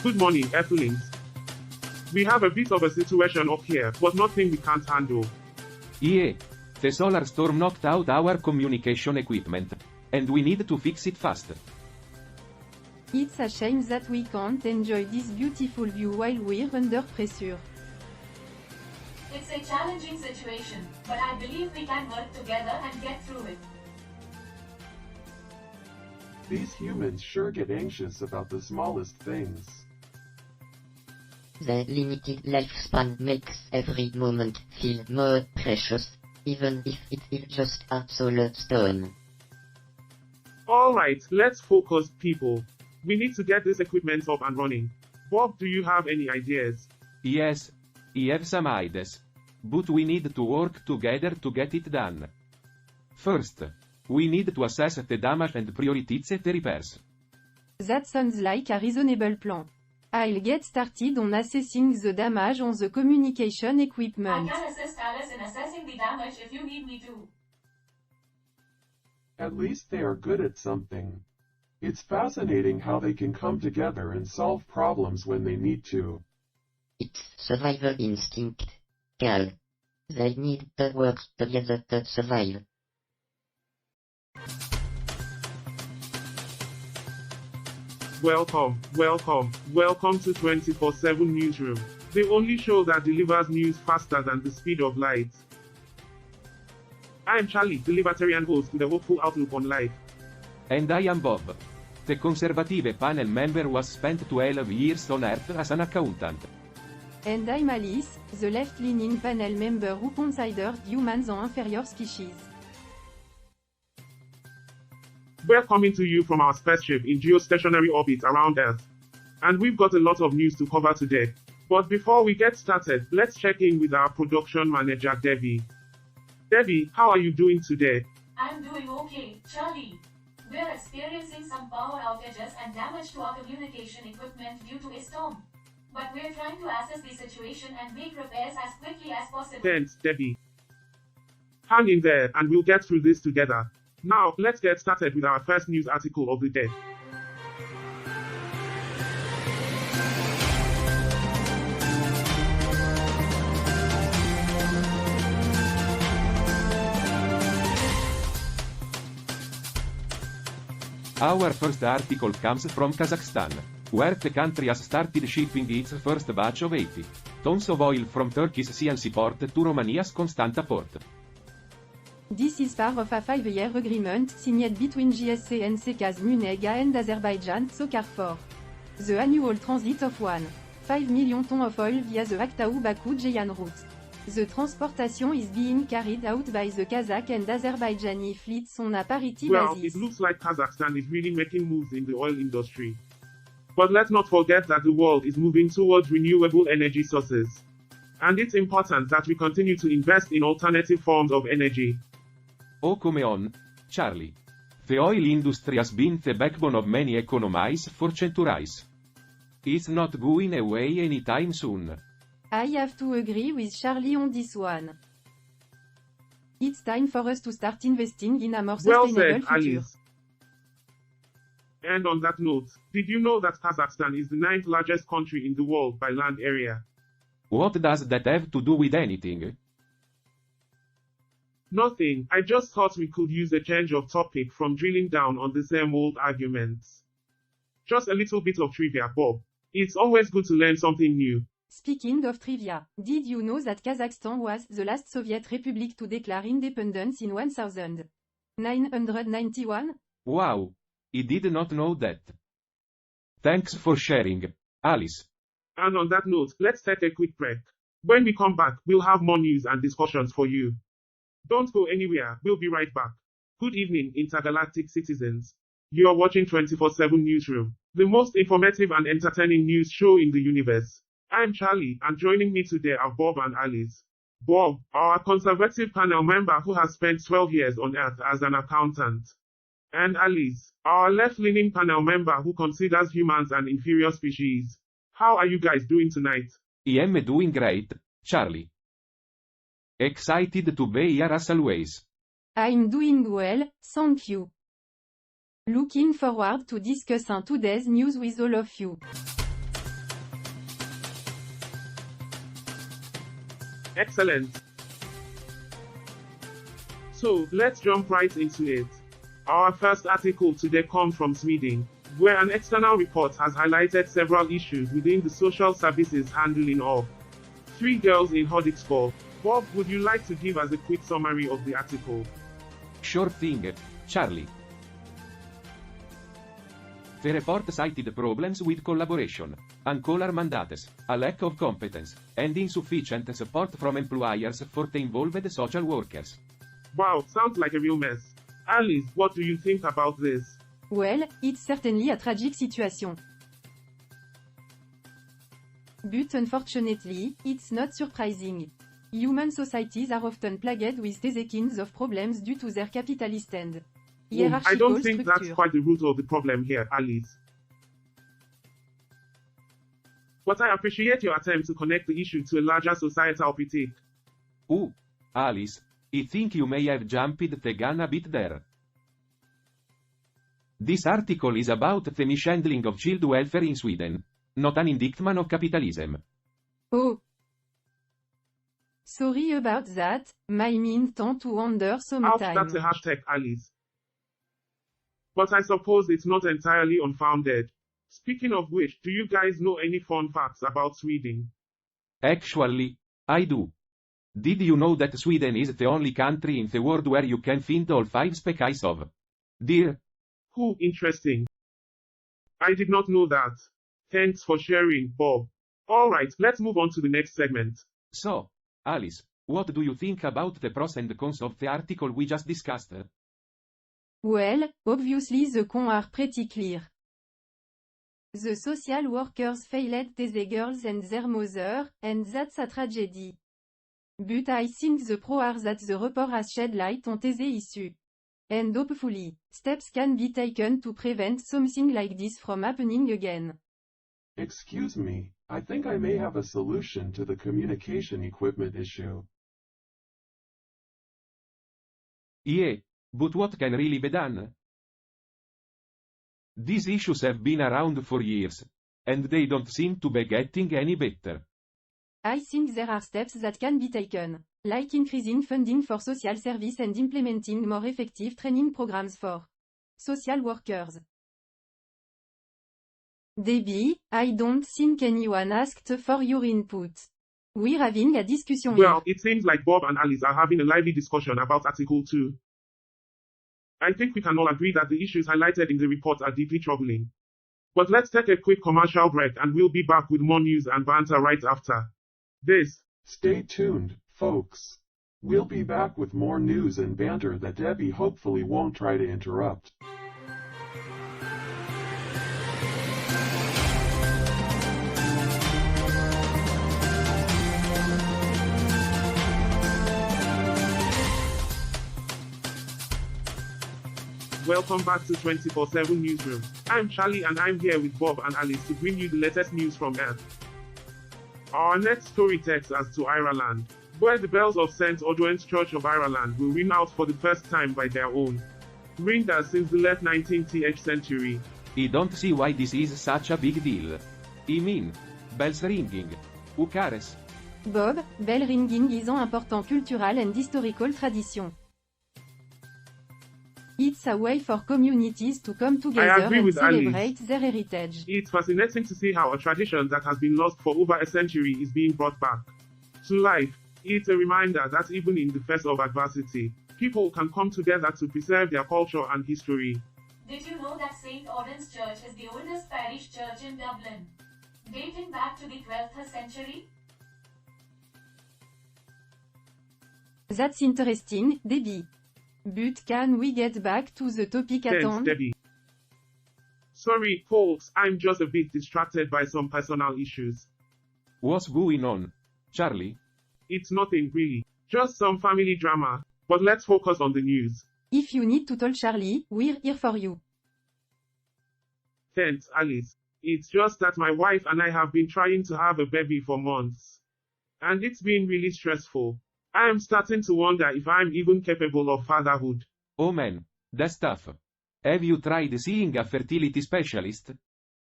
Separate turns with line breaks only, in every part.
Good morning, Earthlings. We have a bit of a situation up here, but nothing we can't handle.
Yeah. The solar storm knocked out our communication equipment. And we need to fix it fast.
It's a shame that we can't enjoy this beautiful view while we're under pressure.
It's a challenging situation, but I believe we can work together and get through it.
These humans sure get anxious about the smallest things.
The limited lifespan makes every moment feel more precious, even if it is just a solar storm.
Alright, let's focus, people. We need to get this equipment up and running. Bob, do you have any ideas?
Yes. I have some ideas. But we need to work together to get it done. First, we need to assess the damage and prioritize the repairs.
That sounds like a reasonable plan. I'll get started on assessing the damage on the communication
I
equipment.
can assist Alice in assessing the damage if you need me to.
At least they are good at something. It's fascinating how they can come together and solve problems when they need to.
It's survival instinct, Cal. They need to work together to survive.
Welcome to 24/7 Newsroom, the only show that delivers news faster than the speed of light. I am Charlie, the libertarian host with a hopeful outlook on life.
And I am Bob. The conservative panel member who has spent 12 years on Earth as an accountant.
And I'm Alice, the left-leaning panel member who considers humans an inferior species.
We're coming to you from our spaceship in geostationary orbit around Earth. And we've got a lot of news to cover today. But before we get started, let's check in with our production manager, Debbie. Debbie, how are you doing today?
I'm doing okay, Charlie. We're experiencing some power outages and damage to our communication equipment due to a storm. But we're trying to assess the situation and make repairs as quickly as possible.
Thanks, Debbie. Hang in there, and we'll get through this together. Now, let's get started with our first news article of the day.
Our first article comes from Kazakhstan, where the country has started shipping its first batch of 80 tons of oil from Turkey's CNC port to Romania's Constanta port.
This is part of a 5-year agreement signed between GSC and CKAS Munega and Azerbaijan so Carrefour. The annual transit of 1.5 million tons of oil via the Aktau-Baku-Jeyan route. The transportation is being carried out by the Kazakh and Azerbaijani fleets on a parity
Well,
basis.
it looks like Kazakhstan is really making moves in the oil industry. But let's not forget that the world is moving towards renewable energy sources. And it's important that we continue to invest in alternative forms of energy.
Oh come on, Charlie. The oil industry has been the backbone of many economies for centuries. It's not going away anytime soon.
I have to agree with Charlie on this one. It's time for us to start investing in a more
Well
sustainable
said,
future.
Alice. And on that note, did you know that Kazakhstan is the 9th largest country in the world by land area?
What does that have to do with anything?
Nothing, I just thought we could use a change of topic from drilling down on the same old arguments. Just a little bit of trivia, Bob. It's always good to learn something new.
Speaking of trivia, did you know that Kazakhstan was the last Soviet republic to declare independence in 1991?
Wow. I did not know that. Thanks for sharing, Alice.
And on that note, let's take a quick break. When we come back, we'll have more news and discussions for you. Don't go anywhere, we'll be right back. Good evening, intergalactic citizens. You are watching 24/7 Newsroom, the most informative and entertaining news show in the universe. I'm Charlie, and joining me today are Bob and Alice. Bob, our conservative panel member who has spent 12 years on Earth as an accountant. And Alice, our left-leaning panel member who considers humans an inferior species. How are you guys doing tonight?
I am doing great, Charlie. Excited to be here as always.
I'm doing well, thank you. Looking forward to discussing today's news with all of you.
Excellent. So, let's jump right into it. Our first article today comes from Sweden, where an external report has highlighted several issues within the social services handling of 3 girls in Hudiksvall. Bob, would you like to give us a quick summary of the article?
Sure thing, Charlie. The report cited problems with collaboration, unclear mandates, a lack of competence, and insufficient support from employers for the involved social workers.
Wow, sounds like a real mess. Alice, what do you think about this?
Well, it's certainly a tragic situation. But unfortunately, it's not surprising. Human societies are often plagued with these kinds of problems due to their capitalist and
I
hierarchical
don't think that's
structure.
quite the root of the problem here, Alice. But I appreciate your attempt to connect the issue to a larger societal critique.
Alice, I think you may have jumped the gun a bit there. This article is about the mishandling of child welfare in Sweden, not an indictment of capitalism.
Oh. Sorry about that, my mind tend to wander
Ouch,
sometimes.
that's a hashtag, Alice. But I suppose it's not entirely unfounded. Speaking of which, do you guys know any fun facts about Sweden?
Actually, I do. Did you know that Sweden is the only country in the world where you can find all 5 SPAAACE of deer?
Interesting. I did not know that. Thanks for sharing, Bob. Alright, let's move on to the next segment.
So, Alice, what do you think about the pros and cons of the article we just discussed?
Well, obviously the cons are pretty clear. The social workers failed these girls and their mother, and that's a tragedy. But I think the pros are that the report has shed light on these issues. And hopefully, steps can be taken to prevent something like this from happening again.
Excuse me, I think I may have a solution to the communication equipment issue.
Yeah, but what can really be done? These issues have been around for years, and they don't seem to be getting any better.
I think there are steps that can be taken, like increasing funding for social service and implementing more effective training programs for social workers. Debbie, I don't think anyone asked for your input. We're having a discussion here.
Well, it seems like Bob and Alice are having a lively discussion about Article 2. I think we can all agree that the issues highlighted in the report are deeply troubling. But let's take a quick commercial break and we'll be back with more news and banter right after this.
Stay tuned, folks. We'll be back with more news and banter that Debbie hopefully won't try to interrupt.
Welcome back to 24/7 Newsroom. I'm Charlie and I'm here with Bob and Alice to bring you the latest news from Earth. Our next story takes us to Ireland, where the bells of St. Odwen's Church of Ireland will ring out for the first time by their own ringers since the late 19th century.
I don't see why this is such a big deal. I mean, bells ringing. Who cares?
Bob, bell ringing is an important cultural and historical tradition. It's a way for communities to come together
agree
and
with Alice.
celebrate their heritage.
It's fascinating to see how a tradition that has been lost for over a century is being brought back to life. It's a reminder that even in the face of adversity, people can come together to preserve their culture and history.
Did you know that St. Odwen's Church is the oldest parish church in Dublin, dating back to the 12th century?
That's interesting, Debbie. But can we get back to the topic at
Thanks,
hand?
Debbie. Sorry, folks, I'm just a bit distracted by some personal issues.
What's going on, Charlie?
It's nothing really, just some family drama. But let's focus on the news.
If you need to tell Charlie, we're here for you.
Thanks, Alice. It's just that my wife and I have been trying to have a baby for months. And it's been really stressful. I am starting to wonder if I'm even capable of fatherhood.
Oh man, that's tough. Have you tried seeing a fertility specialist?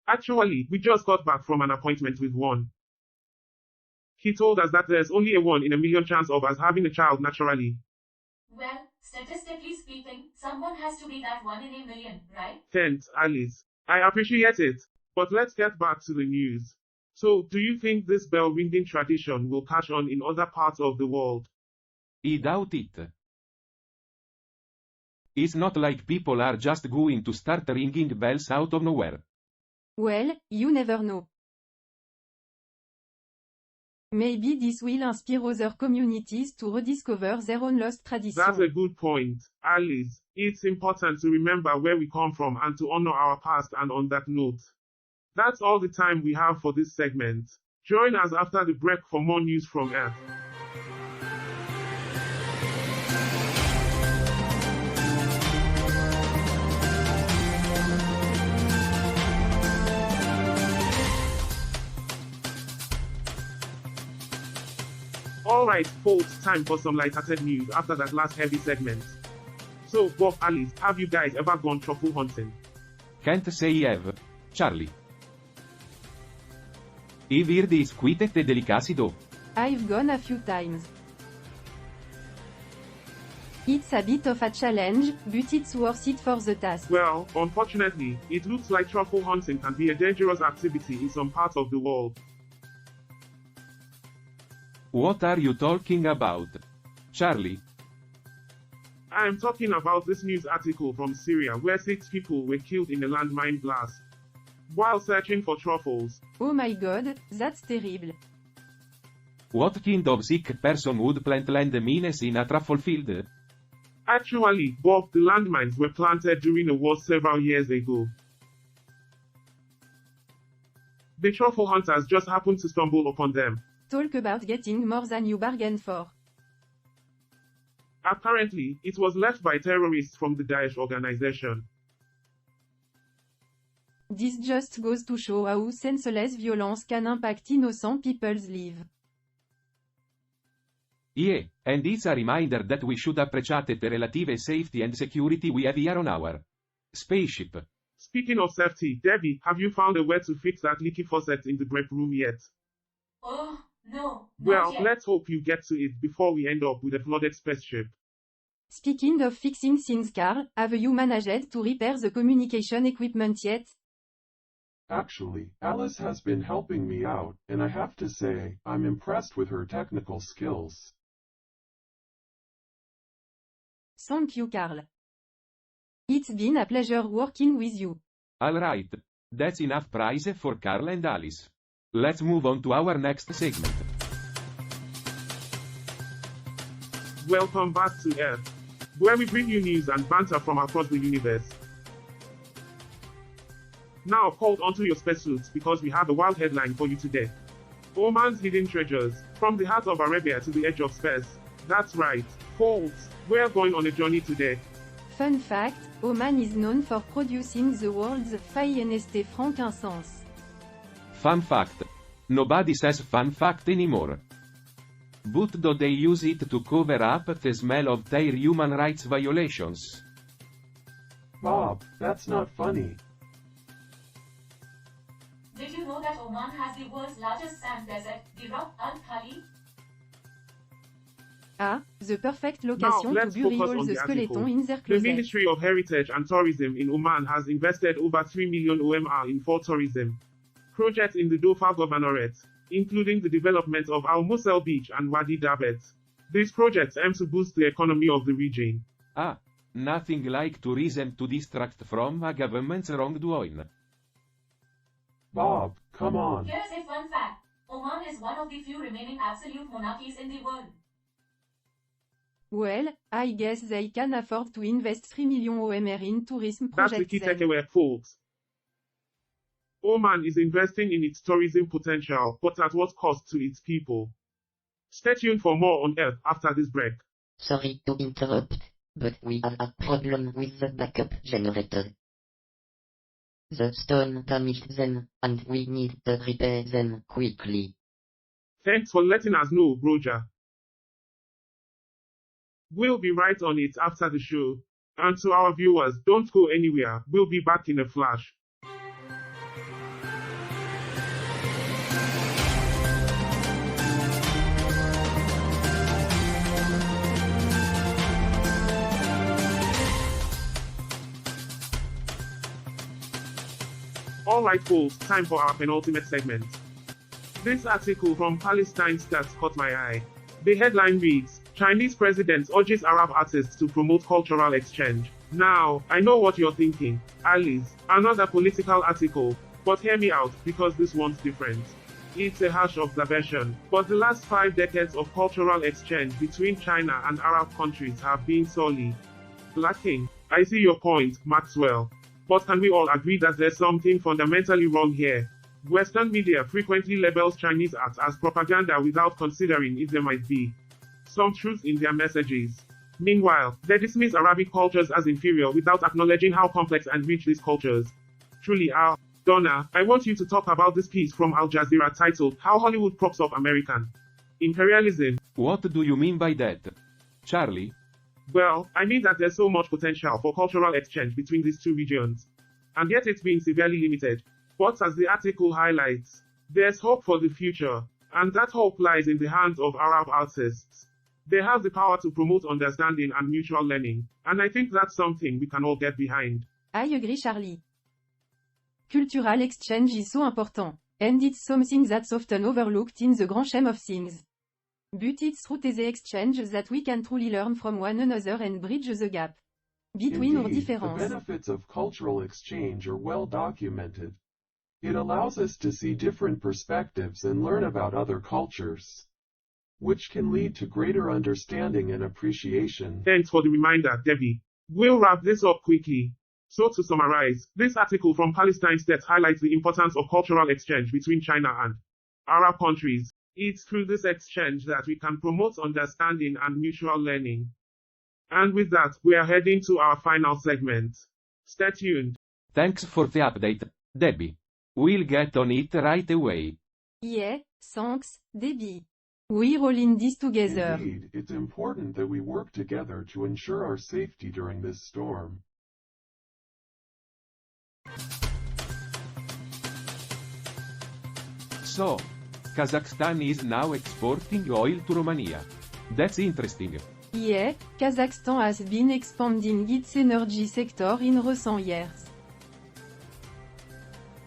Actually, we just got back from an appointment with one. He told us that there's only a 1 in a million chance of us having a child naturally.
Well, statistically speaking, someone has to be that 1 in a million, right?
Thanks, Alice. I appreciate it. But let's get back to the news. So, do you think this bell-ringing tradition will catch on in other parts of the world?
I doubt it. It's not like people are just going to start ringing bells out of nowhere.
Well, you never know. Maybe this will inspire other communities to rediscover their own lost
That's
traditions.
a good point, Alice. It's important to remember where we come from and to honor our past. And on that note, that's all the time we have for this segment. Join us after the break for more news from Earth. Alright, folks, time for some light-hearted news after that last heavy segment. So, Bob, Alice, have you guys ever gone truffle hunting?
Can't say have. Charlie. I've heard it's quite a delicacy though.
I've gone a few times. It's a bit of a challenge, but it's worth it for the task.
Well, unfortunately, it looks like truffle hunting can be a dangerous activity in some parts of the world.
What are you talking about? Charlie?
I am talking about this news article from Syria where 6 people were killed in a landmine blast while searching for truffles.
Oh my god, that's terrible.
What kind of sick person would plant landmines in a truffle field?
Actually, Bob, the landmines were planted during a war several years ago. The truffle hunters just happened to stumble upon them.
Talk about getting more than you bargained for.
Apparently, it was left by terrorists from the Daesh organization.
This just goes to show how senseless violence can impact innocent people's lives.
Yeah, and it's a reminder that we should appreciate the relative safety and security we have here on our spaceship.
Speaking of safety, Debbie, have you found a way to fix that leaky faucet in the break room yet?
Oh, no,
Well,
not yet.
let's hope you get to it before we end up with a flooded spaceship.
Speaking of fixing things, Carl, have you managed to repair the communication equipment yet?
Actually, Alice has been helping me out, and I have to say, I'm impressed with her technical skills.
Thank you, Carl. It's been a pleasure working with you.
Alright. That's enough praise for Carl and Alice. Let's move on to our next segment.
Welcome back to Earth, where we bring you news and banter from across the universe. Now hold onto your spacesuits because we have a wild headline for you today. Oman's hidden treasures, from the heart of Arabia to the edge of space. That's right, folks, we're going on a journey today.
Fun fact, Oman is known for producing the world's finest frankincense.
Fun fact. Nobody says fun fact anymore. But do they use it to cover up the smell of their human rights violations?
Bob, that's not funny.
Did you know that Oman has the world's largest sand desert, the Rock Al Khali?
Ah, the perfect
Now,
location to
let's
bury
focus
all
on
the
the article.
skeleton in their
The
closet.
Ministry of Heritage and Tourism in Oman has invested over 3 million OMR in 4 tourism projects in the Dhofar Governorate, including the development of Al Musel Beach and Wadi Dabet. These projects aim to boost the economy of the region.
Ah, nothing like tourism to distract from a government's wrongdoing.
Bob, come on.
Here's a fun fact. Oman is one of the few remaining absolute monarchies in the world.
Well, I guess they can afford to invest 3 million OMR in tourism
That's the
projects
key
then.
takeaway, folks. Oman is investing in its tourism potential, but at what cost to its people? Stay tuned for more on Earth after this break.
Sorry to interrupt, but we have a problem with the backup generator. The storm damaged them, and we need to repair them quickly.
Thanks for letting us know, Roger. We'll be right on it after the show. And to our viewers, don't go anywhere, we'll be back in a flash. Alright fools, time for our penultimate segment. This article from Palestine Stats caught my eye. The headline reads, Chinese president urges Arab artists to promote cultural exchange. Now, I know what you're thinking, Alice, another political article, but hear me out, because this one's different. It's a harsh observation, but the last 5 decades of cultural exchange between China and Arab countries have been sorely lacking. I see your point, Maxwell. But can we all agree that there's something fundamentally wrong here? Western media frequently labels Chinese art as propaganda without considering if there might be some truth in their messages. Meanwhile, they dismiss Arabic cultures as inferior without acknowledging how complex and rich these cultures truly are. Donna, I want you to talk about this piece from Al Jazeera titled, How Hollywood Props Up American Imperialism.
What do you mean by that? Charlie?
Well, I mean that there's so much potential for cultural exchange between these two regions. And yet it's been severely limited. But as the article highlights, there's hope for the future. And that hope lies in the hands of Arab artists. They have the power to promote understanding and mutual learning. And I think that's something we can all get behind.
I agree, Charlie. Cultural exchange is so important, and it's something that's often overlooked in the grand scheme of things. But it's through the exchange that we can truly learn from one another and bridge the gap between our
Indeed, the
differences.
benefits of cultural exchange are well documented. It allows us to see different perspectives and learn about other cultures, which can lead to greater understanding and appreciation.
Thanks for the reminder, Debbie. We'll wrap this up quickly. So to summarize, this article from Palestine Stats highlights the importance of cultural exchange between China and Arab countries. It's through this exchange that we can promote understanding and mutual learning. And with that, we are heading to our final segment. Stay tuned.
Thanks for the update, Debbie. We'll get on it right away.
Yeah, thanks, Debbie. We're all in this together.
Indeed, it's important that we work together to ensure our safety during this storm.
So, Kazakhstan is now exporting oil to Romania. That's interesting.
Yeah, Kazakhstan has been expanding its energy sector in recent years.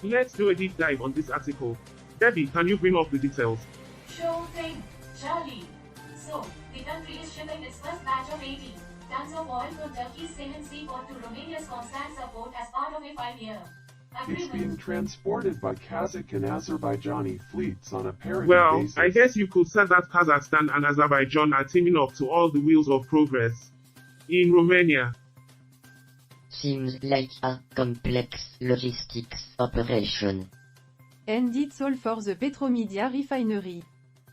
Let's do a deep dive on this article. Debbie, can you bring up the details?
Sure thing, Charlie. So, the country is shipping its first batch of 80 tons of oil from Turkey's Ceyhan seaport to Romania's Constanța port as part of a 5-year
It's being
agreement.
transported by Kazakh and Azerbaijani fleets on a parity
Well,
basis.
I guess you could say that Kazakhstan and Azerbaijan are teaming up to all the wheels of progress in Romania.
Seems like a complex logistics operation.
And it's all for the Petromedia refinery.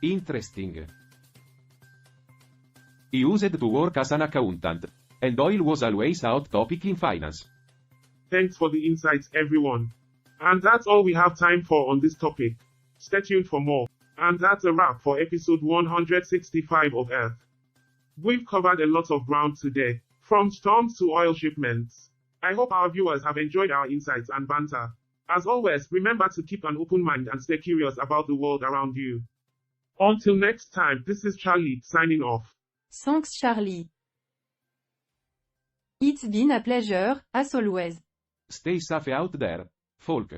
Interesting. He used to work as an accountant, and oil was always hot topic in finance.
Thanks for the insights, everyone. And that's all we have time for on this topic. Stay tuned for more. And that's a wrap for episode 165 of Earth. We've covered a lot of ground today, from storms to oil shipments. I hope our viewers have enjoyed our insights and banter. As always, remember to keep an open mind and stay curious about the world around you. Until next time, this is Charlie, signing off.
Thanks, Charlie. It's been a pleasure, as always.
Stay safe out there, folk.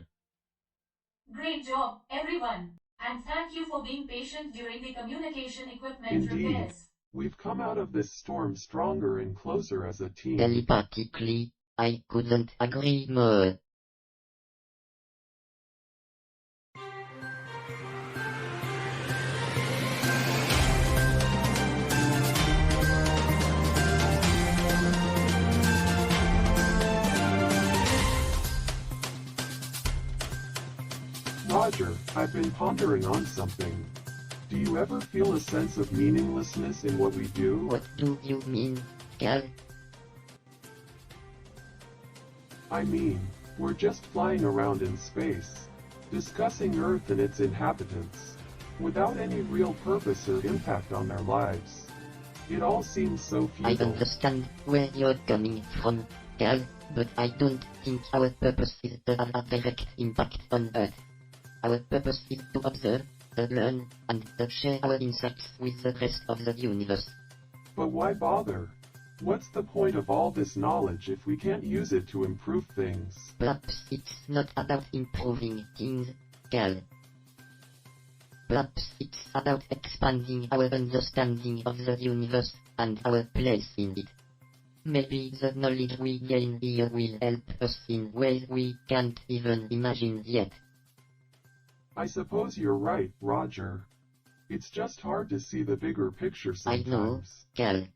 Great job, everyone. And thank you for being patient during the communication equipment
Indeed.
repairs.
We've come out of this storm stronger and closer as a team.
Telepathically, I couldn't agree more.
Roger, I've been pondering on something. Do you ever feel a sense of meaninglessness in what we do?
What do you mean, Cal?
I mean, we're just flying around in space, discussing Earth and its inhabitants, without any real purpose or impact on their lives. It all seems so
I
futile.
understand where you're coming from, Cal, but I don't think our purpose is to have a direct impact on Earth. Our purpose is to observe, to learn, and to share our insights with the rest of the universe.
But why bother? What's the point of all this knowledge if we can't use it to improve things?
Perhaps it's not about improving things, Cal. Perhaps it's about expanding our understanding of the universe and our place in it. Maybe the knowledge we gain here will help us in ways we can't even imagine yet.
I suppose you're right, Roger. It's just hard to see the bigger picture
I know,
sometimes.
Cal.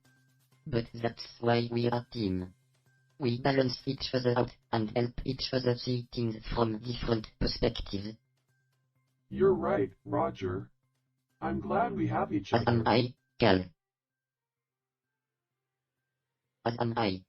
But that's why we're a team. We balance each other out and help each other see things from different perspectives.
You're right, Roger. I'm glad we have each
As am
other.
I, Cal. As am I.